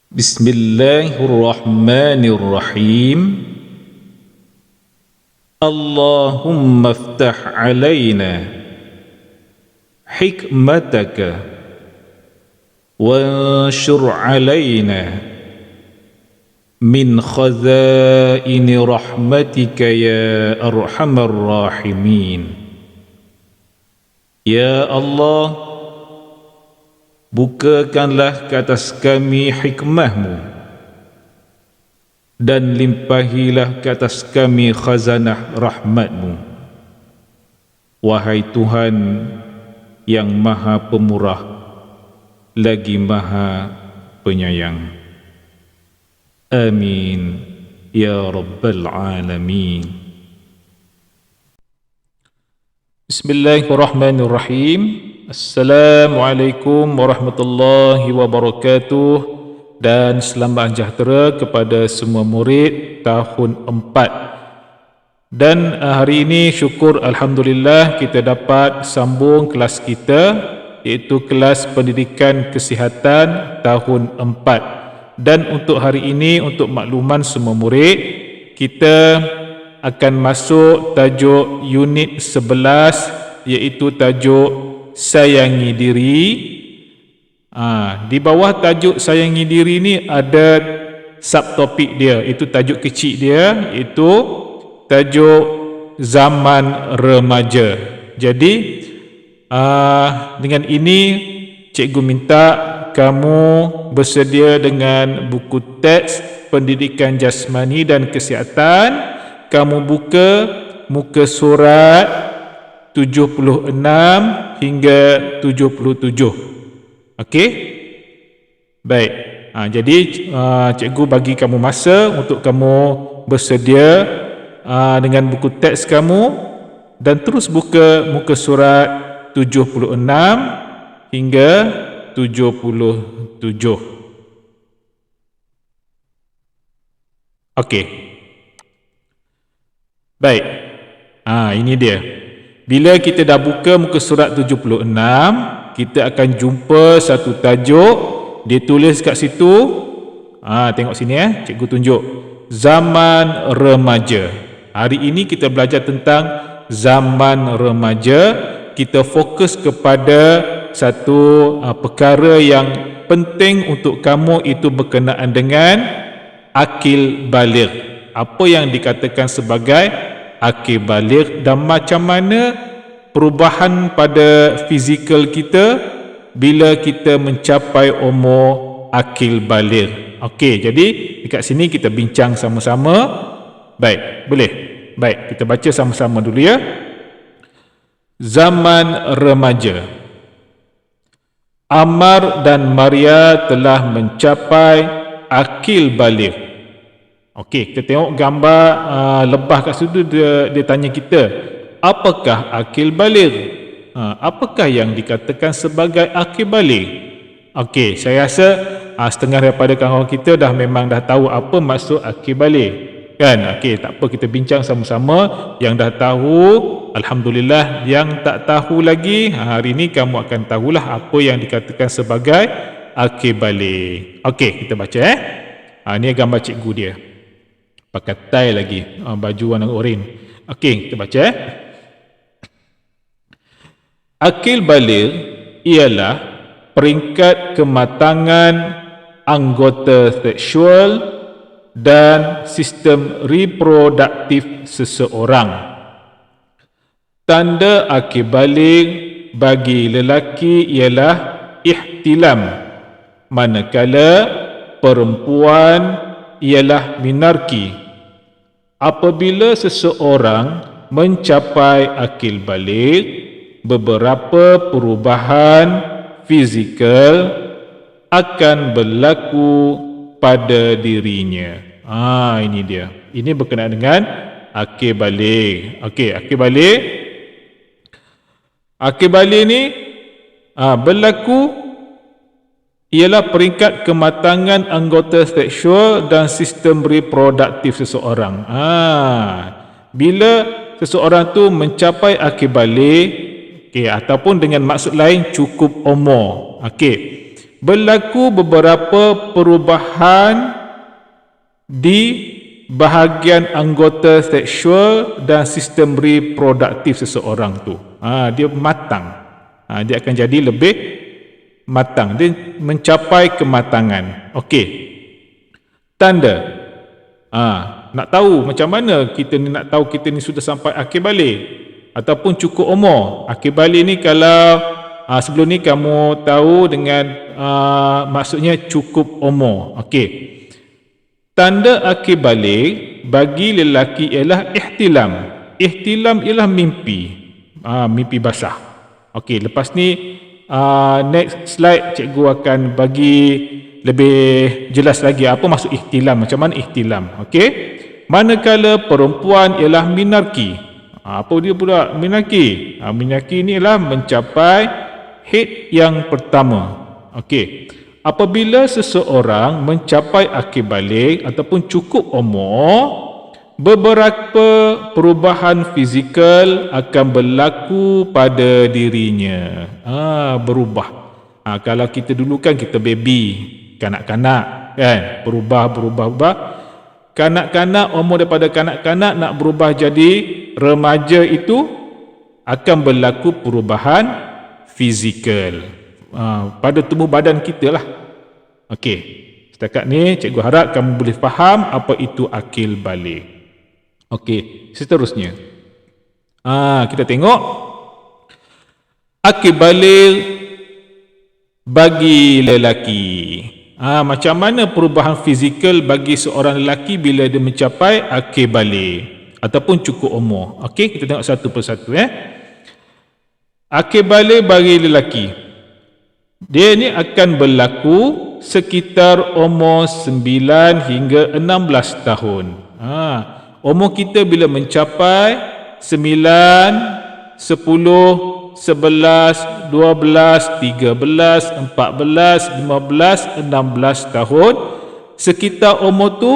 Bismillahirrahmanirrahim. Allahumma aftah alaina hikmataka wanshur alaina min khazaini rahmatika ya arhamar rahimin. Ya Allah, bukakanlah ke atas kami hikmahmu dan limpahilah ke atas kami khazanah rahmatmu. Wahai Tuhan yang maha pemurah lagi maha penyayang. Amin ya rabbal alamin. Bismillahirrahmanirrahim. Assalamualaikum warahmatullahi wabarakatuh, dan selamat sejahtera kepada semua murid tahun 4. Dan hari ini syukur Alhamdulillah kita dapat sambung kelas kita, iaitu kelas pendidikan kesihatan tahun 4. Dan untuk hari ini, untuk makluman semua murid, kita akan masuk tajuk unit 11, iaitu tajuk sayangi diri. Di bawah tajuk sayangi diri ni ada subtopik dia, itu tajuk kecil dia, iaitu tajuk zaman remaja. Jadi dengan ini cikgu minta kamu bersedia dengan buku teks pendidikan jasmani dan kesihatan. Kamu buka muka surat 76 hingga 77. Okey? Baik. Jadi cikgu bagi kamu masa untuk kamu bersedia dengan buku teks kamu, dan terus buka muka surat 76 hingga 77. Okey. Baik. Ini dia. Bila kita dah buka muka surat 76, kita akan jumpa satu tajuk. Dia tulis kat situ. Tengok sini cikgu tunjuk. Zaman remaja. Hari ini kita belajar tentang zaman remaja. Kita fokus kepada satu perkara yang penting untuk kamu, itu berkenaan dengan akil baligh. Apa yang dikatakan sebagai akil baligh dan macam mana perubahan pada fizikal kita bila kita mencapai umur akil baligh. Okey, jadi dekat sini kita bincang sama-sama. Baik, boleh? Baik, kita baca sama-sama dulu ya. Zaman remaja. Ammar dan Maria telah mencapai akil baligh. Okey, kita tengok gambar lebah kat situ. Dia tanya kita, apakah akil baligh? Apakah yang dikatakan sebagai akil baligh? Okey, saya rasa setengah daripada kawan kita memang dah tahu apa maksud akil baligh, kan? Okey, tak apa, kita bincang sama-sama. Yang dah tahu, alhamdulillah. Yang tak tahu lagi, hari ini kamu akan tahulah apa yang dikatakan sebagai akil baligh. Okey, kita baca Ini gambar cikgu dia. Pakai tie lagi, baju warna oranye. Okey, kita baca Akil baligh ialah peringkat kematangan anggota seksual dan sistem reproduktif seseorang. Tanda akil baligh bagi lelaki ialah ihtilam, manakala perempuan ialah minarki. Apabila seseorang mencapai akil baligh, beberapa perubahan fizikal akan berlaku pada dirinya. Ini dia. Ini berkenaan dengan akil baligh. Okey, akil baligh. Akil baligh ni berlaku ialah peringkat kematangan anggota seksual dan sistem reproduktif seseorang. Bila seseorang tu mencapai akil baligh, ataupun dengan maksud lain cukup umur. Berlaku beberapa perubahan di bahagian anggota seksual dan sistem reproduktif seseorang tu. Dia matang. Dia akan jadi lebih matang. Dia mencapai kematangan. Okey. Tanda. Nak tahu macam mana kita ni nak tahu kita ni sudah sampai akhir balik ataupun cukup umur. Akhir balik ni kalau sebelum ni kamu tahu dengan maksudnya cukup umur. Okey. Tanda akhir balik bagi lelaki ialah ihtilam. Ihtilam ialah mimpi. Mimpi basah. Okey, lepas ni next slide cikgu akan bagi lebih jelas lagi apa maksud ihtilam, macam mana ihtilam. Okey. Manakala perempuan ialah minarki. Apa dia pula minarki? Minarki ni ialah mencapai haid yang pertama. Okey. Apabila seseorang mencapai akhir balik ataupun cukup umur, beberapa perubahan fizikal akan berlaku pada dirinya. Berubah. Kalau kita dulu kan kita baby, kanak-kanak kan, berubah. Kanak-kanak, umur daripada kanak-kanak nak berubah jadi remaja itu akan berlaku perubahan fizikal pada tubuh badan kita lah. Okey, setakat ni cikgu harap kamu boleh faham apa itu akil balik. Okey, seterusnya kita tengok akil balik bagi lelaki. Macam mana perubahan fizikal bagi seorang lelaki bila dia mencapai akil balik ataupun cukup umur. Okey, kita tengok satu persatu. Akil balik bagi lelaki, dia ni akan berlaku sekitar umur 9 hingga 16 tahun. Umur kita bila mencapai 9, 10, 11, 12, 13, 14, 15, 16 tahun, sekitar umur tu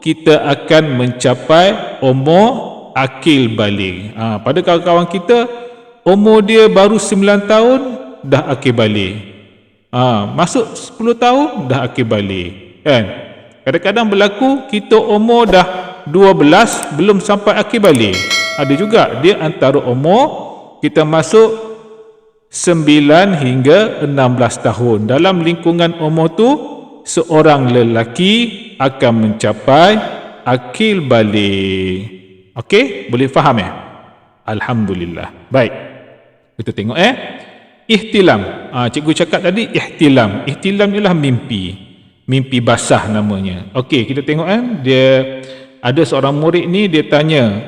kita akan mencapai umur akil balik. Pada kawan-kawan kita, umur dia baru 9 tahun dah akil balik. Masuk 10 tahun dah akil balik kan. Kadang-kadang berlaku kita umur dah 12 belum sampai akil balik. Ada juga dia antara umur kita masuk 9 hingga 16 tahun. Dalam lingkungan umur tu seorang lelaki akan mencapai akil balik. Okey, boleh faham Alhamdulillah. Baik, kita tengok ihtilam. Cikgu cakap tadi ihtilam. Ihtilam ialah mimpi basah namanya. Okey, kita tengok dia ada seorang murid ni, dia tanya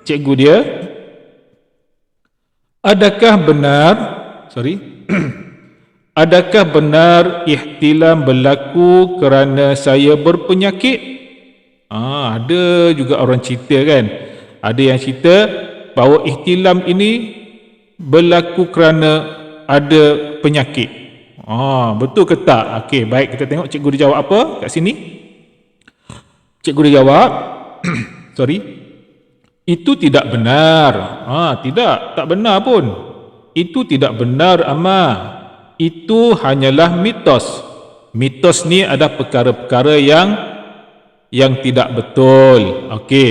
cikgu dia, adakah benar ihtilam berlaku kerana saya berpenyakit? Ada juga orang cerita kan, ada yang cerita bahawa ihtilam ini berlaku kerana ada penyakit. Betul ke tak? Okey, baik, kita tengok cikgu dia jawab apa kat sini. Cikgu dia jawab itu tidak benar. Tak benar pun. Itu tidak benar, Amma. Itu hanyalah mitos. Mitos ni ada perkara-perkara yang tidak betul. Okey,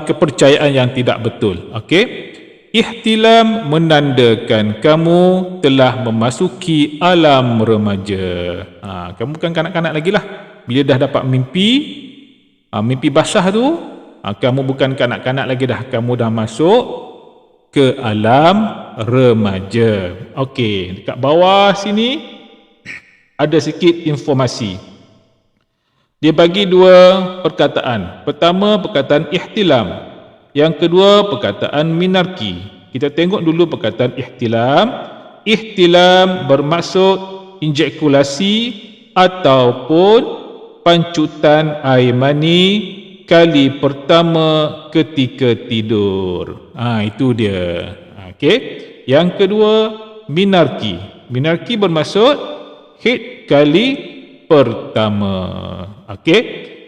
kepercayaan yang tidak betul. Okey. Ihtilam menandakan kamu telah memasuki alam remaja. Kamu kan kanak-kanak lagi lah. Bila dah dapat mimpi basah tu, kamu bukan kanak-kanak lagi dah. Kamu dah masuk ke alam remaja. Okey, dekat bawah sini ada sikit informasi. Dia bagi dua perkataan. Pertama, perkataan ihtilam. Yang kedua, perkataan minarki. Kita tengok dulu perkataan ihtilam. Ihtilam bermaksud injekulasi ataupun pancutan air mani kali pertama ketika tidur. Itu dia. Okey. Yang kedua, minarki. Minarki bermaksud haid kali pertama. Okey.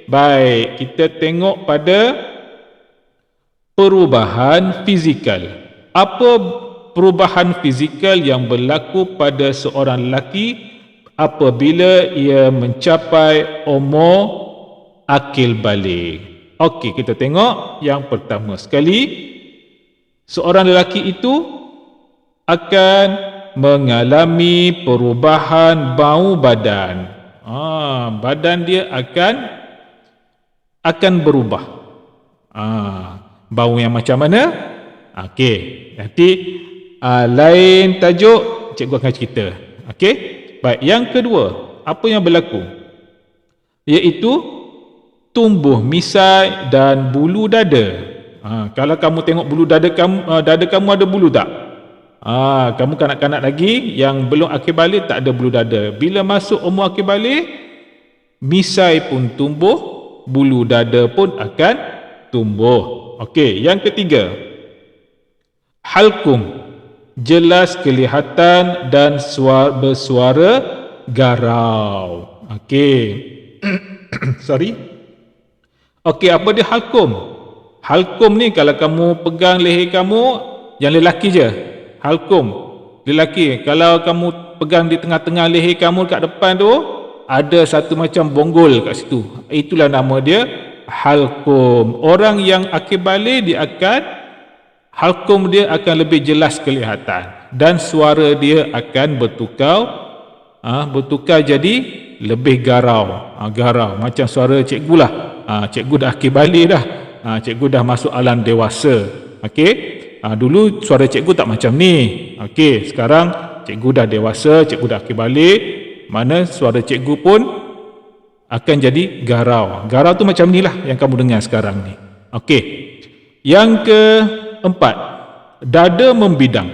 Baik, kita tengok pada perubahan fizikal. Apa perubahan fizikal yang berlaku pada seorang lelaki apabila ia mencapai umur akil balik. Okey, kita tengok yang pertama sekali. Seorang lelaki itu akan mengalami perubahan bau badan. Badan dia akan berubah. Bau yang macam mana? Okey, nanti lain tajuk cikgu akan cerita. Okey, baik. Yang kedua, apa yang berlaku? Iaitu tumbuh misai dan bulu dada. Kalau kamu tengok bulu dada kamu ada bulu tak? Kamu kanak-kanak lagi yang belum akil balik tak ada bulu dada. Bila masuk umur akil balik, misai pun tumbuh, bulu dada pun akan tumbuh. Okey, yang ketiga, halkum, jelas kelihatan dan bersuara garau. Okey. Sorry. Okey, apa dia halkum? Halkum ni kalau kamu pegang leher kamu, yang lelaki je. Halkum, lelaki. Kalau kamu pegang di tengah-tengah leher kamu kat depan tu, ada satu macam bonggol kat situ. Itulah nama dia halkum. Orang yang akil balik halkum dia akan lebih jelas kelihatan dan suara dia akan bertukar jadi lebih garau. Garau macam suara cikgu lah. Cikgu dah akil balik dah. Cikgu dah masuk alam dewasa. Okey. Dulu suara cikgu tak macam ni. Okey, sekarang cikgu dah dewasa, cikgu dah akil balik, mana suara cikgu pun akan jadi garau. Garau tu macam ni lah yang kamu dengar sekarang ni. Okey. Yang keempat, dada membidang.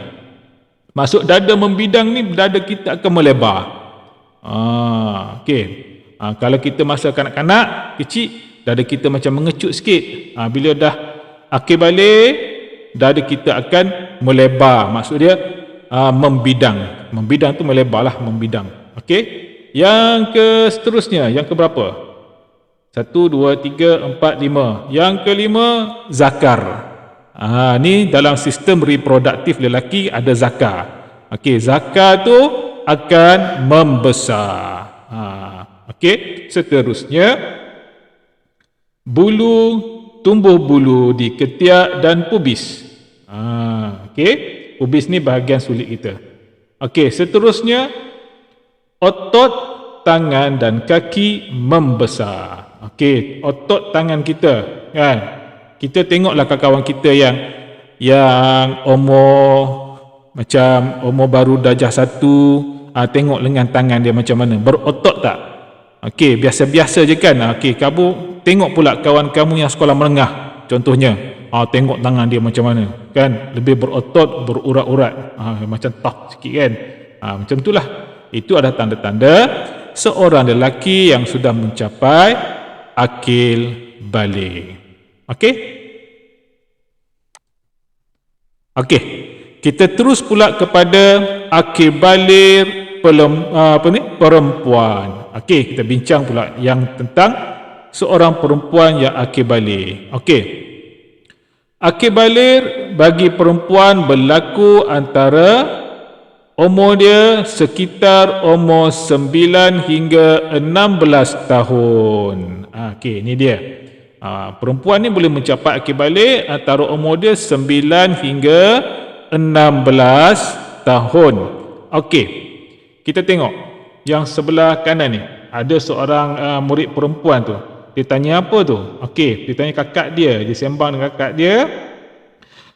Maksud dada membidang ni, dada kita akan melebar. Okey. Kalau kita masa kanak-kanak kecil, dada kita macam mengecut sikit. Bila dah akil balik, dada kita akan melebar. Maksud dia membidang. Membidang tu melebar lah, membidang. Okey. Yang seterusnya, yang keberapa? 1, 2, 3, 4, 5. Yang kelima, zakar. Ni dalam sistem reproduktif lelaki ada zakar. Okey, zakar tu akan membesar. Okey, seterusnya, tumbuh bulu di ketiak dan pubis. Okey, pubis ni bahagian sulit kita. Okey, seterusnya, otot tangan dan kaki membesar. Okey, otot tangan kita kan. Kita tengoklah kawan kita yang umur baru darjah 1, tengok lengan tangan dia macam mana, berotot tak? Okey, biasa-biasa je kan. Okey, kamu tengok pula kawan kamu yang sekolah menengah contohnya. Tengok tangan dia macam mana kan, lebih berotot, berurat-urat, macam tough sikit kan. Macam itulah. Itu adalah tanda-tanda seorang lelaki yang sudah mencapai akil balik. Okey? Okey. Kita terus pula kepada akil balik perempuan. Okey, kita bincang pula yang tentang seorang perempuan yang akil balik. Okey. Akil balik bagi perempuan berlaku antara umur dia sekitar umur 9 hingga 16 tahun. Okey, ini dia. Perempuan ni boleh mencapai akil balik antara umur dia 9 hingga 16 tahun. Okey. Kita tengok yang sebelah kanan ni. Ada seorang murid perempuan tu. Dia tanya apa tu? Okey, dia tanya kakak dia. Dia sembang dengan kakak dia.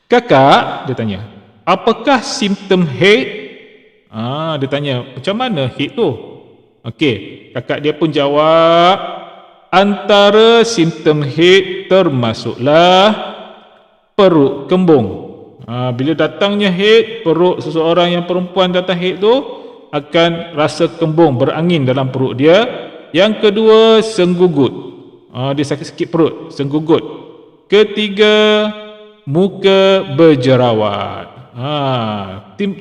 Kakak, dia tanya, apakah simptom haid? Dia tanya, macam mana haid tu? Okey, kakak dia pun jawab, antara simptom haid termasuklah perut kembung. Bila datangnya haid, perut seseorang yang perempuan datang haid tu akan rasa kembung, berangin dalam perut dia. Yang kedua, senggugut. Dia sakit sikit perut, senggugut. Ketiga, muka berjerawat.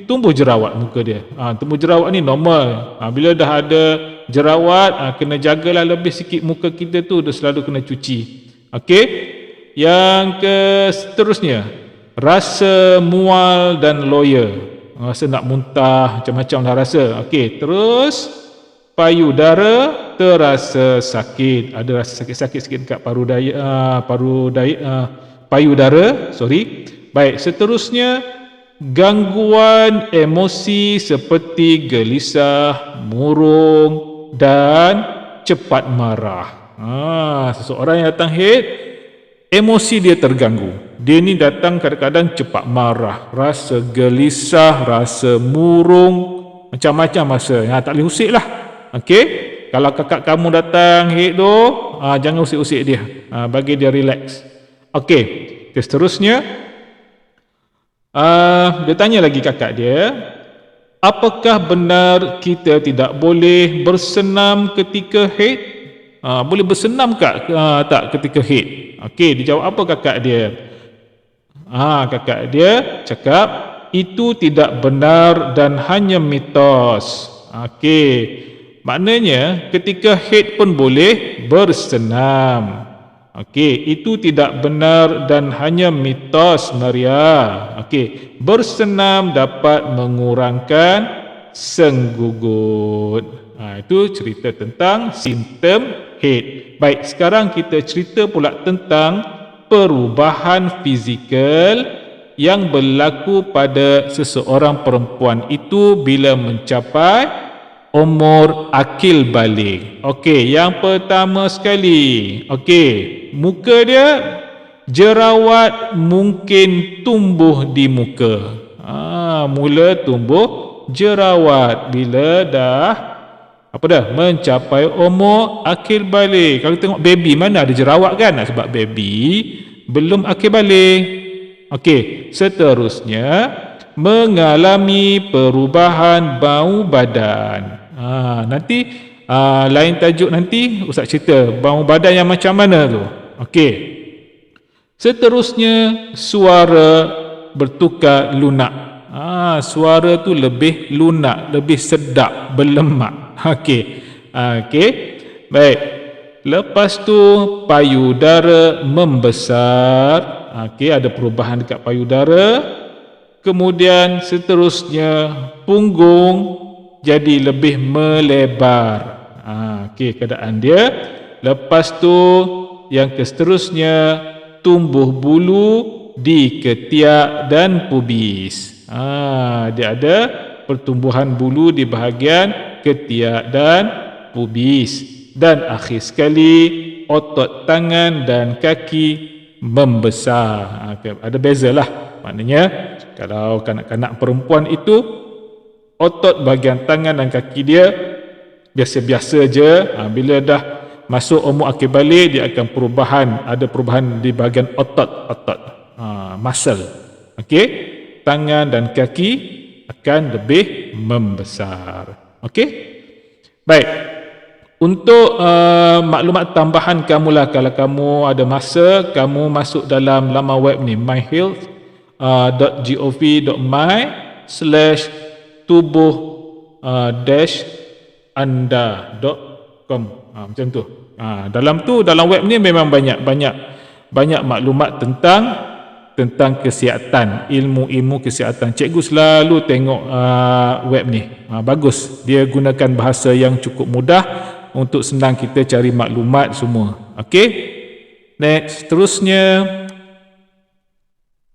Tumbuh jerawat muka dia. Tumbuh jerawat ni normal. Bila dah ada jerawat, kena jagalah lebih sikit muka kita tu, dah selalu kena cuci. Okey. Yang seterusnya, rasa mual dan loya. Rasa nak muntah, macam-macam dah rasa. Okey, terus payudara terasa sakit. Ada rasa sakit-sakit sikit dekat payudara, Baik, seterusnya gangguan emosi seperti gelisah, murung dan cepat marah. Seseorang yang datang haid, emosi dia terganggu. Dia ni datang kadang-kadang cepat marah, rasa gelisah, rasa murung, macam-macam rasa. Tak boleh usik lah. Okey, kalau kakak kamu datang haid tu, jangan usik-usik dia. Bagi dia relax. Okey, seterusnya dia tanya lagi kakak dia, apakah benar kita tidak boleh bersenam ketika haid? Boleh bersenam tak ketika haid? Okey, dijawab apa kakak dia? Kakak dia cakap, itu tidak benar dan hanya mitos. Okey, maknanya ketika haid pun boleh bersenam. Okey, itu tidak benar dan hanya mitos, Maria. Okey, bersenam dapat mengurangkan senggugut. Itu cerita tentang simptom haid. Baik, sekarang kita cerita pula tentang perubahan fizikal yang berlaku pada seseorang perempuan itu bila mencapai umur akil balik. Okey, yang pertama sekali, muka dia, jerawat mungkin tumbuh di muka. Mula tumbuh jerawat bila dah mencapai umur akil balik. Kalau tengok baby, mana ada jerawat kan? Sebab baby belum akil balik. Okey, seterusnya mengalami perubahan bau badan. Nanti lain tajuk nanti Ustaz cerita bau badan yang macam mana tu. Okey. Seterusnya suara bertukar lunak. Suara tu lebih lunak, lebih sedap, berlemak. Okey. Baik. Lepas tu payudara membesar. Ada perubahan dekat payudara. Kemudian seterusnya punggung jadi lebih melebar. Keadaan dia. Lepas tu yang seterusnya tumbuh bulu di ketiak dan pubis. Dia ada pertumbuhan bulu di bahagian ketiak dan pubis. Dan akhir sekali otot tangan dan kaki membesar. Ada bezalah. Maknanya kalau kanak-kanak perempuan itu otot bahagian tangan dan kaki dia biasa-biasa je. Bila dah masuk umur akil balik, dia akan ada perubahan di bahagian otot, muscle. Okey, tangan dan kaki akan lebih membesar. Okey, baik. Untuk maklumat tambahan kamulah, kalau kamu ada masa, kamu masuk dalam laman web ni myhealth.gov.my/tubuh-anda.com. Macam tu. Dalam web ni memang banyak maklumat tentang kesihatan, ilmu-ilmu kesihatan. Cikgu selalu tengok web ni. Bagus. Dia gunakan bahasa yang cukup mudah untuk senang kita cari maklumat semua. Okey. Next, seterusnya.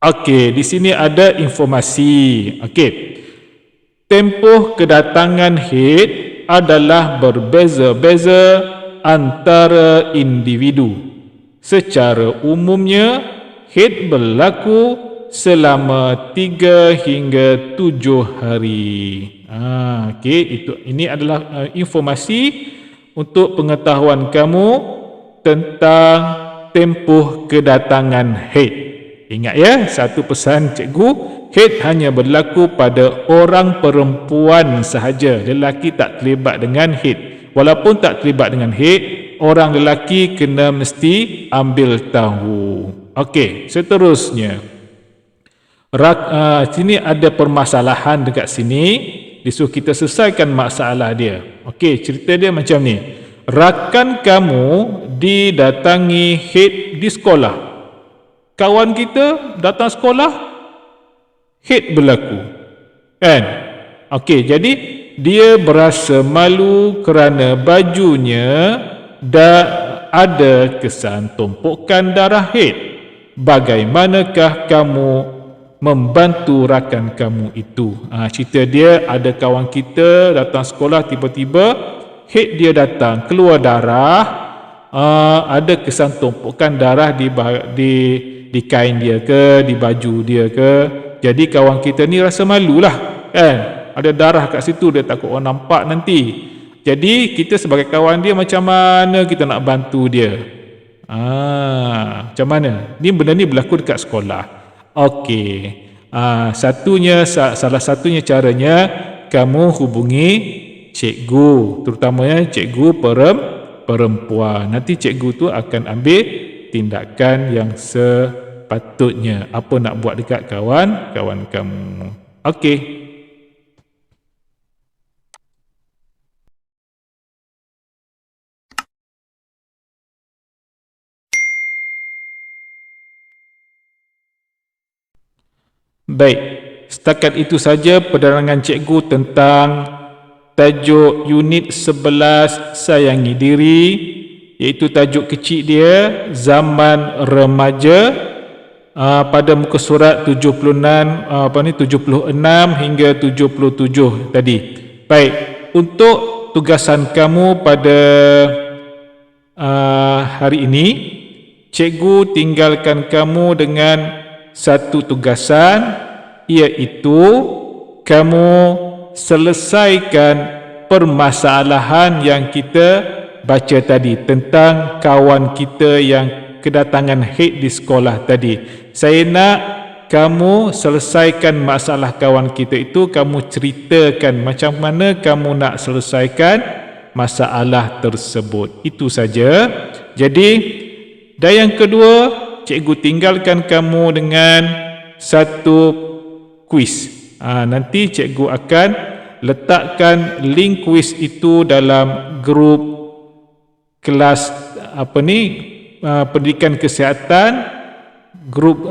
Okey, di sini ada informasi. Okey. Tempoh kedatangan haid adalah berbeza-beza antara individu. Secara umumnya, haid berlaku selama 3 hingga 7 hari. Okey, ini adalah informasi untuk pengetahuan kamu tentang tempoh kedatangan haid. Ingat ya, satu pesan cikgu, haid hanya berlaku pada orang perempuan sahaja. Lelaki tak terlibat dengan haid. Walaupun tak terlibat dengan haid, orang lelaki kena mesti ambil tahu. Okey, seterusnya. Sini ada permasalahan dekat sini. Disuruh kita selesaikan masalah dia. Okey, cerita dia macam ni. Rakan kamu didatangi haid di sekolah. Kawan kita datang sekolah, haid berlaku. Kan? Okey, jadi dia berasa malu kerana bajunya ada kesan tumpukan darah haid. Bagaimanakah kamu membantu rakan kamu itu? Cerita dia, ada kawan kita datang sekolah, tiba-tiba haid dia datang, keluar darah. Ada kesan tumpukan darah di kain dia ke, di baju dia ke. Jadi kawan kita ni rasa malulah, kan? Ada darah kat situ, dia takut orang nampak nanti. Jadi kita sebagai kawan dia, macam mana kita nak bantu dia? Macam mana? Benda ni berlaku dekat sekolah. Okey. Salah satunya caranya, kamu hubungi cikgu, terutamanya cikgu perempuan. Nanti cikgu tu akan ambil tindakan yang sepatutnya. Apa nak buat dekat kawan-kawan kamu. Okey. Baik, setakat itu saja penerangan cikgu tentang tajuk unit 11 Sayangi Diri, iaitu tajuk kecil dia zaman remaja, pada muka surat 76 hingga 77 tadi. Baik, untuk tugasan kamu pada hari ini, cikgu tinggalkan kamu dengan satu tugasan, iaitu kamu selesaikan permasalahan yang kita baca tadi tentang kawan kita yang kedatangan haid di sekolah tadi. Saya nak kamu selesaikan masalah kawan kita itu, kamu ceritakan macam mana kamu nak selesaikan masalah tersebut. Itu saja. Jadi, dan yang kedua, cikgu tinggalkan kamu dengan satu kuis. Nanti cikgu akan letakkan link kuis itu dalam grup kelas pendidikan kesihatan, grup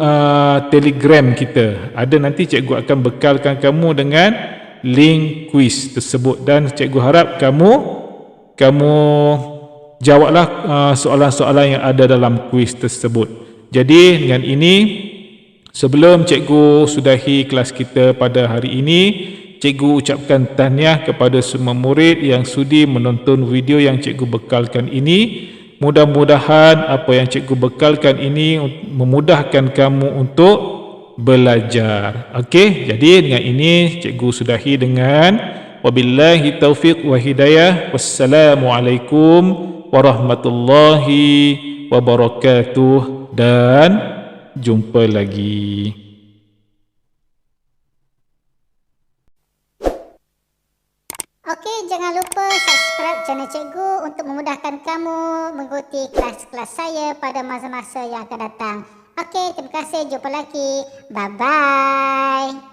Telegram kita. Ada, nanti cikgu akan bekalkan kamu dengan link kuis tersebut, dan cikgu harap kamu jawablah soalan-soalan yang ada dalam kuis tersebut. Jadi dengan ini, sebelum cikgu sudahi kelas kita pada hari ini, cikgu ucapkan tahniah kepada semua murid yang sudi menonton video yang cikgu bekalkan ini. Mudah-mudahan apa yang cikgu bekalkan ini memudahkan kamu untuk belajar. Okey, jadi dengan ini cikgu sudahi dengan wabillahi taufiq wa hidayah. Wassalamualaikum warahmatullahi wabarakatuh, dan jumpa lagi. Okey, jangan lupa subscribe channel cikgu untuk memudahkan kamu mengikuti kelas-kelas saya pada masa-masa yang akan datang. Okey, terima kasih. Jumpa lagi. Bye-bye.